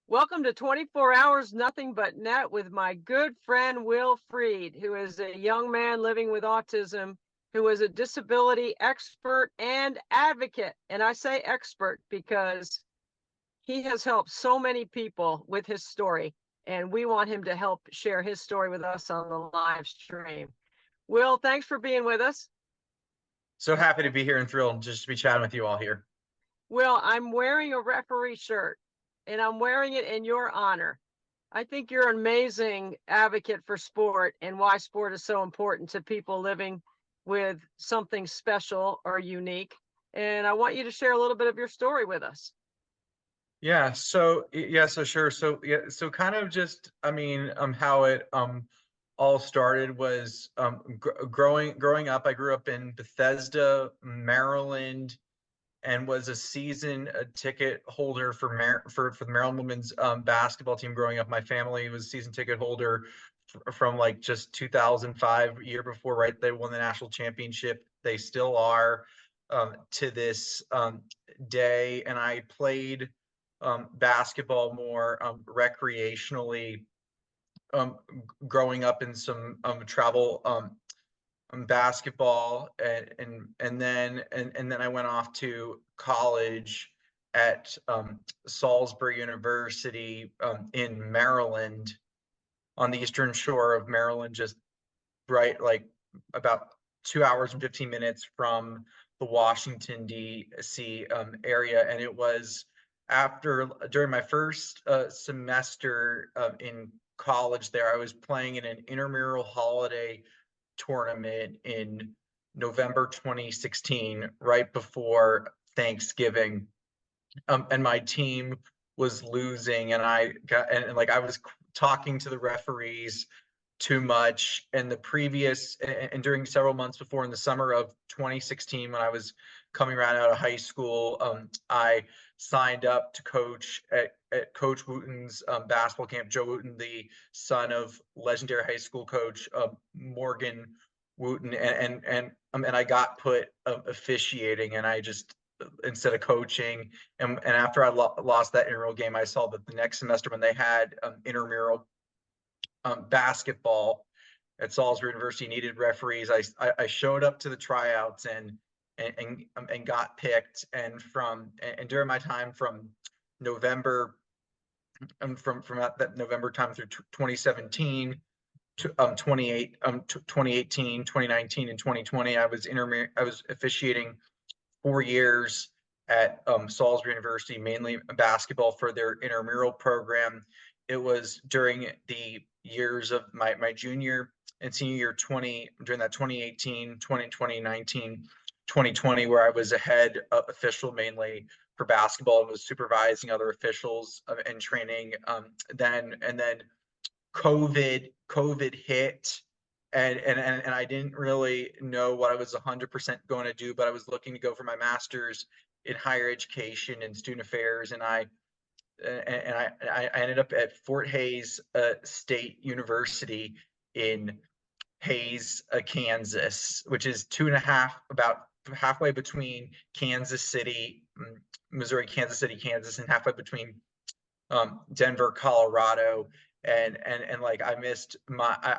Welcome to 24 Hours Nothing But Net with my good friend Will Freed, who is a young man living with autism, who is a disability expert and advocate. And I say expert because he has helped so many people with his story, and we want him to help share his story with us on the live stream. Will, thanks for being with us. So happy to be here and thrilled just to be chatting with you all here. Will, I'm wearing a referee shirt, and I'm wearing it in your honor. I think you're an amazing advocate for sport and why sport is so important to people living with something special or unique. And I want you to share a little bit of your story with us. So sure. So kind of just, how it all started was growing up. I grew up in Bethesda, Maryland, and was a season ticket holder for the Maryland women's basketball team growing up. My family was a season ticket holder from like just 2005, year before, right? They won the national championship. They still are to this day. And I played basketball more recreationally, growing up in some travel basketball, and then I went off to college at Salisbury University in Maryland, on the eastern shore of Maryland, just right like about 2 hours and 15 minutes from the Washington D.C. Area. And it was during my first semester in college there, I was playing in an intramural holiday tournament in November 2016, right before Thanksgiving. And my team was losing, and I was talking to the referees too much. And during several months before, in the summer of 2016, when I was coming right out of high school, I signed up to coach at Coach Wooten's basketball camp. Joe Wooten, the son of legendary high school coach Morgan Wooten, and I got put officiating, and I just, instead of coaching, and after I lost that intramural game, I saw that the next semester when they had intramural basketball at Salisbury University needed referees, I showed up to the tryouts and got picked. And during my time from November, from that November time through 2017 to 2018, 2019, and 2020, I was officiating 4 years at Salisbury University, mainly basketball for their intramural program. It was during the years of my junior and senior year, during that 2018, 2019, 2020, where I was a head official mainly for basketball and was supervising other officials and training. Then COVID hit, and I didn't really know what I was 100% going to do, but I was looking to go for my master's in higher education and student affairs, and I ended up at Fort Hays State University in Hays, Kansas, which is about halfway between Kansas City, Missouri, Kansas City, Kansas, and halfway between Denver, Colorado. And like I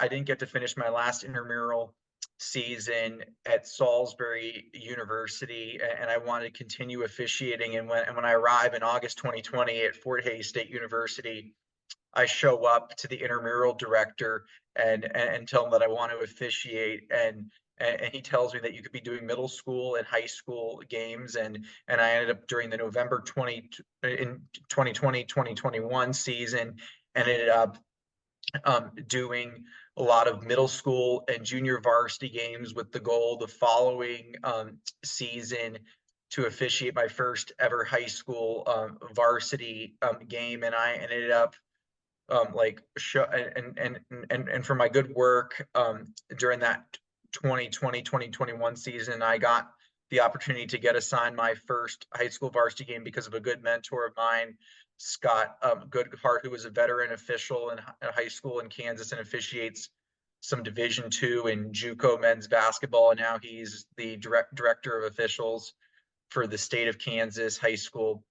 didn't get to finish my last intramural season at Salisbury University, and I wanted to continue officiating. And when I arrive in August 2020 at Fort Hays State University, I show up to the intramural director and tell him that I want to officiate, and he tells me that you could be doing middle school and high school games. And I ended up, during the November 2020-2021 season, ended up doing a lot of middle school and junior varsity games, with the goal the following season to officiate my first ever high school varsity game. And I ended up for my good work during that 2020-2021 season, I got the opportunity to get assigned my first high school varsity game because of a good mentor of mine, Scott Goodhart, who was a veteran official in high school in Kansas and officiates some Division II and JUCO men's basketball. And now he's the director of officials for the state of Kansas high school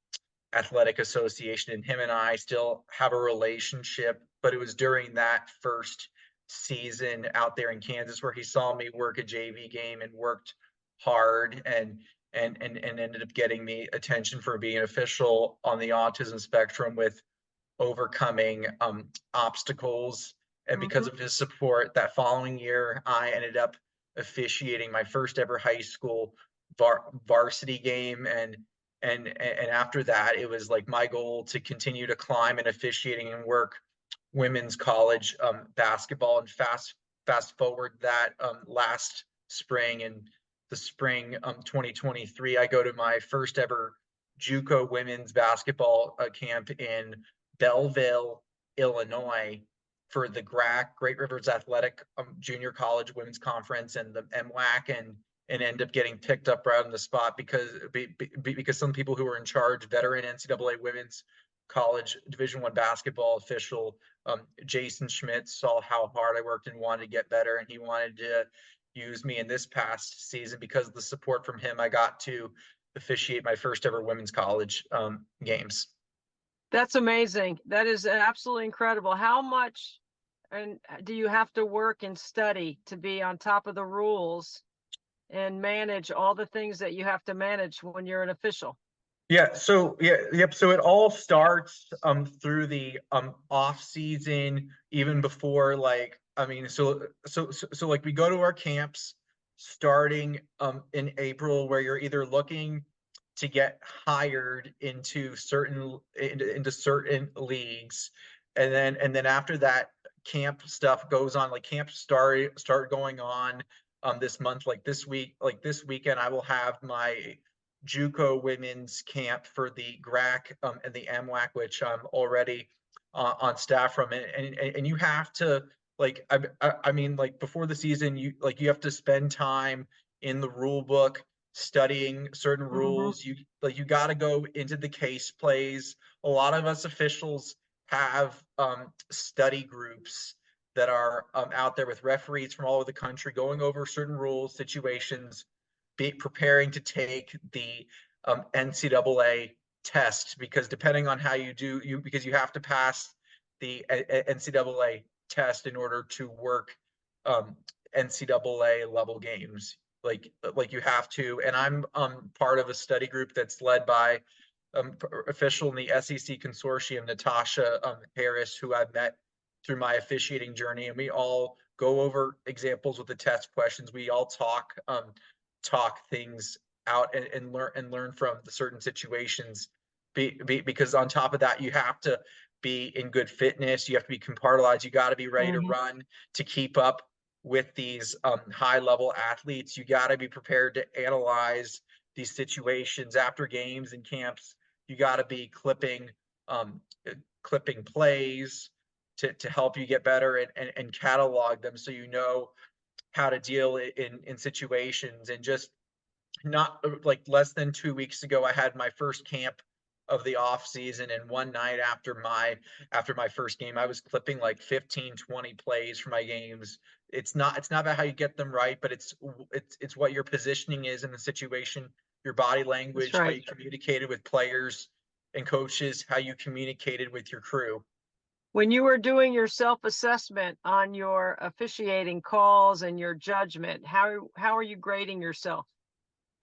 Athletic Association, and him and I still have a relationship. But it was during that first season out there in Kansas where he saw me work a JV game and worked hard and ended up getting me attention for being an official on the autism spectrum with overcoming obstacles. And because Mm-hmm. of his support, that following year, I ended up officiating my first ever high school varsity game. And after that, it was like my goal to continue to climb in officiating and work women's college basketball. And fast forward that last spring and the spring 2023, I go to my first ever JUCO women's basketball camp in Belleville, Illinois, for the GRAC, Great Rivers Athletic Junior College Women's Conference, and the MWAC, and end up getting picked up right on the spot because some people who were in charge, veteran NCAA women's college Division I basketball official Jason Schmidt, saw how hard I worked and wanted to get better, and he wanted to use me in this past season. Because of the support from him, I got to officiate my first ever women's college games. That's amazing. That is absolutely incredible. How much and do you have to work and study to be on top of the rules and manage all the things that you have to manage when you're an official? Yeah, so yep. So it all starts through the off season, even before, like, I mean, so like we go to our camps starting in April, where you're either looking to get hired into certain leagues, and then after that, camp stuff goes on. Like camps start going on this month. Like this weekend, I will have my JUCO women's camp for the GRAC and the MWAC, which I'm already on staff from. And you have to, like, I mean, like, before the season, you have to spend time in the rule book studying certain Mm-hmm. rules. You got to go into the case plays. A lot of us officials have study groups that are out there with referees from all over the country going over certain rules, situations, preparing to take the NCAA test. Because depending on how you do, because you have to pass the NCAA test in order to work um, NCAA level games. Like you have to. And I'm part of a study group that's led by official in the SEC consortium, Natasha Harris, who I've met through my officiating journey, and we all go over examples with the test questions. We all talk things out and learn from the certain situations. Because on top of that, you have to be in good fitness. You have to be compartmentalized. You got to be ready to Mm-hmm. run to keep up with these high level athletes. You got to be prepared to analyze these situations after games and camps. You got to be um, clipping plays to help you get better and catalog them so you know how to deal in situations. And just not like less than 2 weeks ago, I had my first camp of the off season, and one night after my first game, I was clipping like 15-20 plays for my games. It's not about how you get them right, but it's what your positioning is in the situation, your body That's language, how right. you communicated with players and coaches, how you communicated with your crew. When you were doing your self-assessment on your officiating calls and your judgment, how are you grading yourself?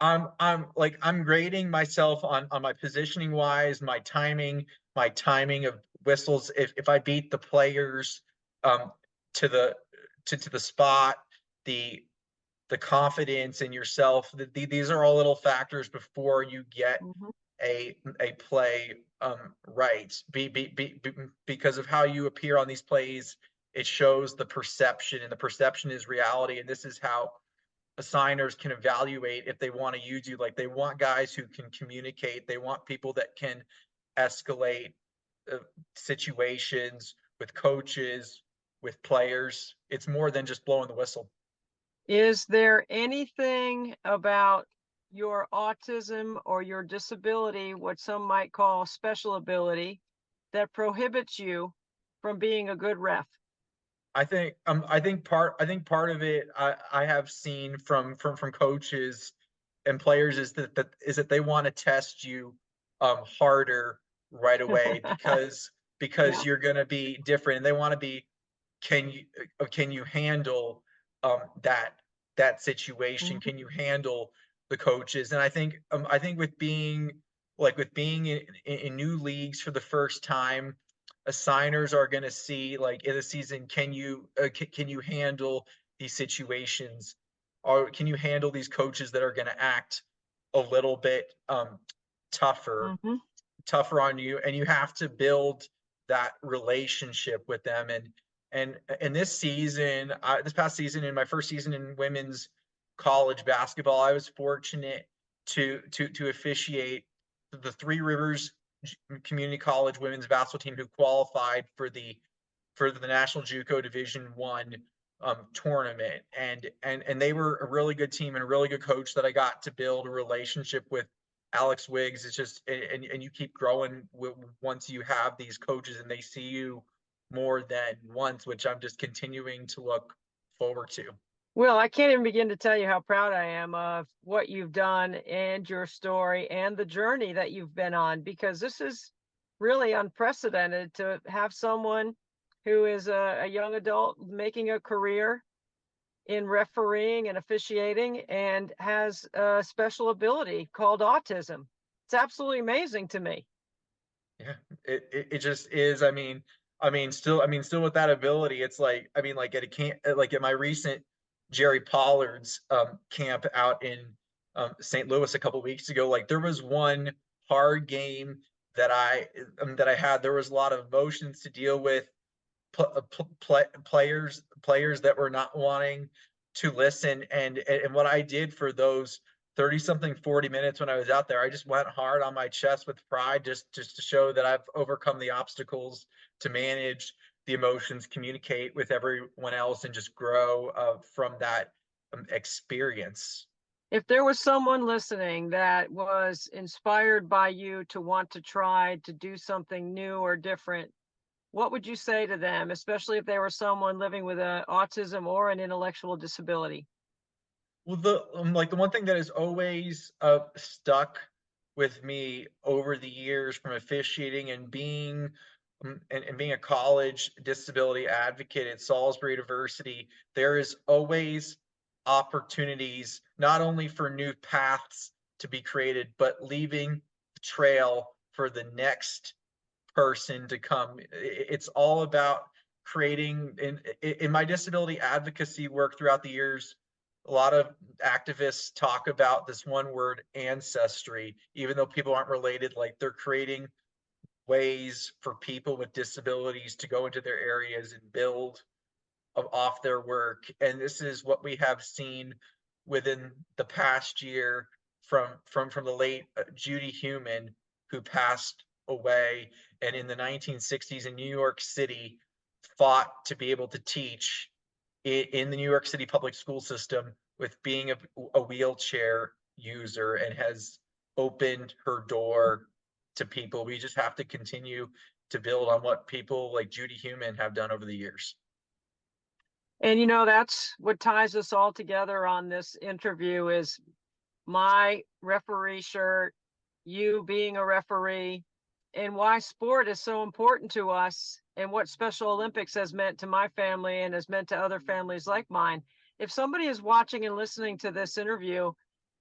I'm grading myself on my positioning wise, my timing of whistles. If I beat the players um to the spot, the the confidence in yourself. These are all little factors before you get Mm-hmm. a play right. Because of how you appear on these plays, it shows the perception, and the perception is reality. And this is how assigners can evaluate if they want to use you. Like, they want guys who can communicate. They want people that can escalate uh, situations with coaches, with players. It's more than just blowing the whistle. Is there anything about your autism or your disability, what some might call special ability, that prohibits you from being a good ref? I think part of it I have seen from coaches and players is that they want to test you harder right away because Yeah. you're going to be different, and they want to be, can you handle that situation? Mhm. Can you handle the coaches? And I think with being in new leagues for the first time, assigners are going to see, like, in the season, can you handle these situations, or can you handle these coaches that are going to act a little bit tougher Mhm. tougher on you, and you have to build that relationship with them. And this past season, in my first season in women's college basketball, I was fortunate to officiate the Three Rivers Community College women's basketball team, who qualified for the National JUCO Division One tournament, and they were a really good team and a really good coach that I got to build a relationship with. Alex Wiggs. It's just, and you keep growing once you have these coaches and they see you more than once, which I'm just continuing to look forward to. Well, I can't even begin to tell you how proud I am of what you've done and your story and the journey that you've been on, because this is really unprecedented to have someone who is a young adult making a career in refereeing and officiating and has a special ability called autism. It's absolutely amazing to me. Yeah, it just is. Still with that ability, it's like, like at a camp, like at my recent Jerry Pollard's camp out in St. Louis a couple weeks ago, like there was one hard game that I had. There was a lot of emotions to deal with, players that were not wanting to listen, and what I did for those 30 something 40 minutes when I was out there, I just went hard on my chest with pride, just to show that I've overcome the obstacles, to manage the emotions, communicate with everyone else, and just grow from that experience. If there was someone listening that was inspired by you to want to try to do something new or different, what would you say to them, especially if they were someone living with a autism or an intellectual disability? Well, the one thing that has always stuck with me over the years from officiating and being a college disability advocate at Salisbury University, there is always opportunities not only for new paths to be created, but leaving the trail for the next person to come. It's all about creating, in my disability advocacy work throughout the years, a lot of activists talk about this one word, ancestry. Even though people aren't related, like, they're creating ways for people with disabilities to go into their areas and build off their work. And this is what we have seen within the past year from the late Judy Heumann, who passed away, and in the 1960s in New York City fought to be able to teach in the New York City public school system with being a wheelchair user, and has opened her door to people. We just have to continue to build on what people like Judy Heumann have done over the years. And that's what ties us all together on this interview is my referee shirt, you being a referee, and why sport is so important to us and what Special Olympics has meant to my family and has meant to other families like mine. If somebody is watching and listening to this interview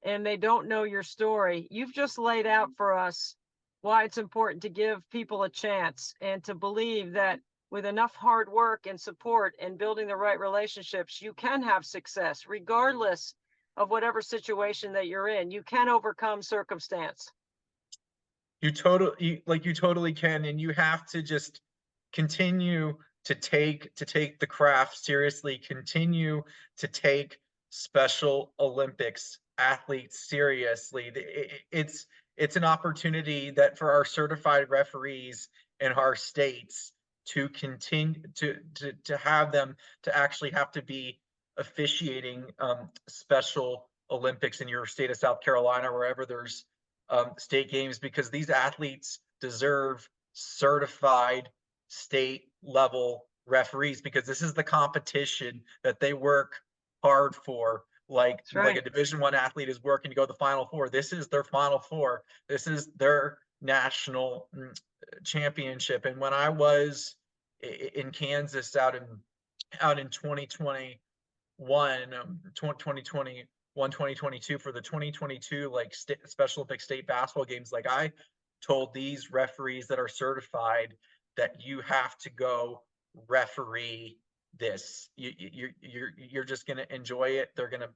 and they don't know your story, you've just laid out for us why it's important to give people a chance and to believe that with enough hard work and support and building the right relationships, you can have success regardless of whatever situation that you're in. You can overcome circumstance. You totally can, and you have to just continue to take the craft seriously, continue to take Special Olympics athletes seriously. It's an opportunity that for our certified referees in our states to continue to have them to actually have to be officiating Special Olympics in your state of South Carolina, wherever there's state games, because these athletes deserve certified state level referees, because this is the competition that they work hard for. Like That's like a right. Division One athlete is working to go to the Final Four. This is their Final Four. This is national championship. And when I was in Kansas out in 2021, 2021, 2022 for the 2022 like Special Olympic state basketball games, like I told these referees that are certified that you have to go referee this. You're just going to enjoy it. They're going to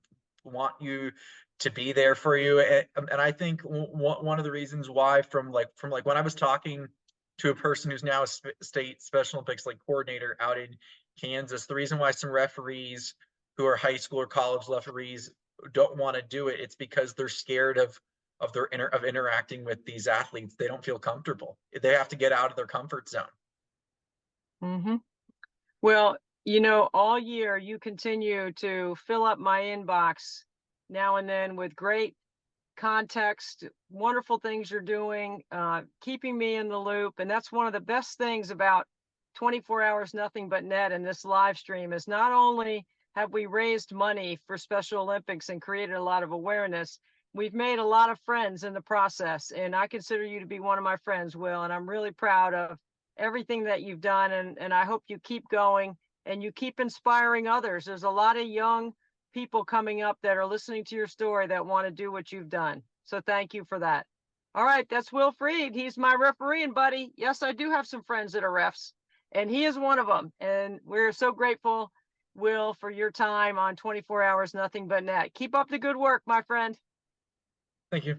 want you to be there for you. And I think one of the reasons why from like when I was talking to a person who's now a state Special Olympics like coordinator out in Kansas, the reason why some referees who are high school or college referees don't want to do it, it's because they're scared of interacting with these athletes. They don't feel comfortable. They have to get out of their comfort zone. Mm-hmm. Well, you know, all year you continue to fill up my inbox now and then with great context, wonderful things you're doing, keeping me in the loop. And that's one of the best things about 24 hours nothing but net and this live stream is not only have we raised money for Special Olympics and created a lot of awareness, we've made a lot of friends in the process. And I consider you to be one of my friends, Will, and I'm really proud of everything that you've done. And I hope you keep going and you keep inspiring others. There's a lot of young people coming up that are listening to your story that want to do what you've done. So thank you for that. All right, that's Will Freed. He's my refereeing buddy. Yes, I do have some friends that are refs, and he is one of them. And we're so grateful, Will, for your time on 24 Hours Nothing But Net. Keep up the good work, my friend. Thank you.